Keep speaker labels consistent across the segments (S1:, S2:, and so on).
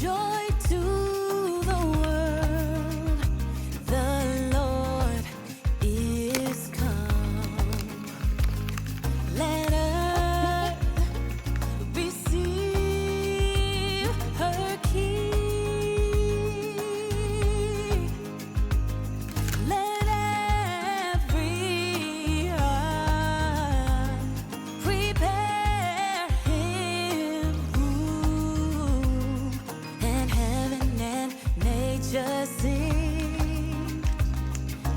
S1: Joy to the world, the Lord is come. Let earth receive her King. Let every heart prepare Him room, and heaven and nature sing,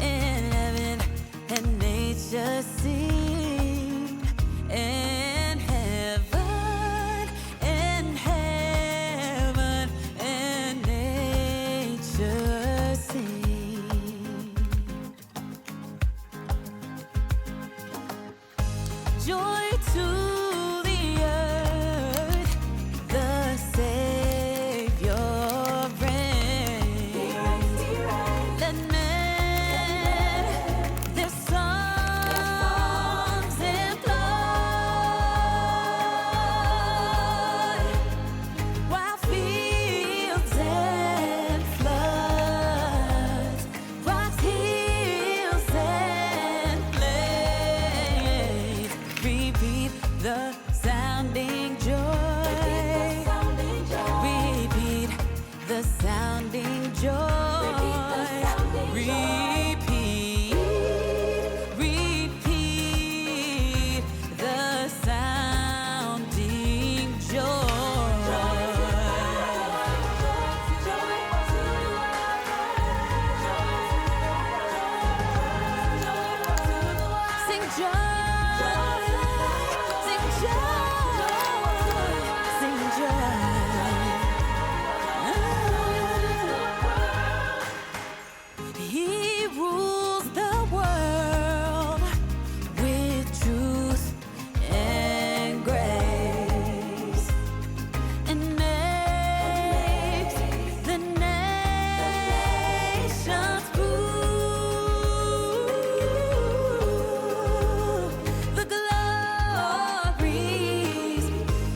S1: and heaven and nature sing, and heaven and nature sing. Joy to the earth, the Savior reigns. Let men their songs employ, while fields and floods, rocks, hills and plains repeat the sounding joy. Repeat the sounding joy. Repeat, repeat the sounding joy. Sing joy, sing joy, sing joy. He rules the world with truth and grace, and makes the nations prove the glories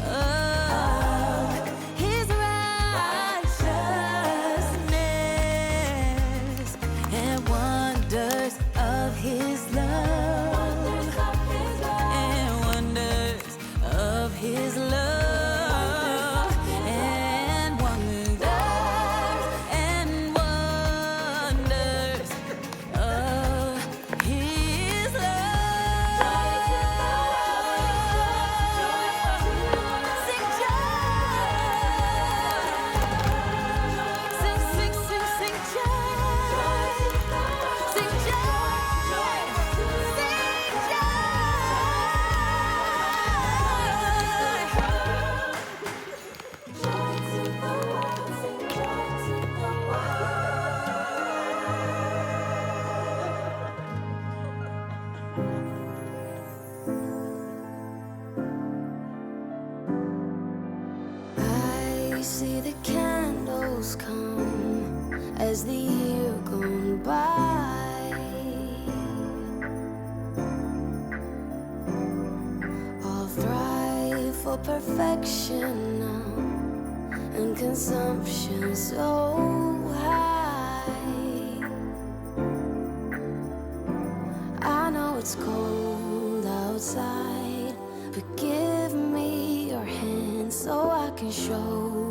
S1: of His righteousness and wonders of His love, and wonders of His love, and wonders of His love. Sing joy, sing, sing, sing, sing joy, sing joy, sing I see the candles come as the year gone by. All thrive for perfection now, and consumption so high. I know it's cold outside, but give me your hand so I can show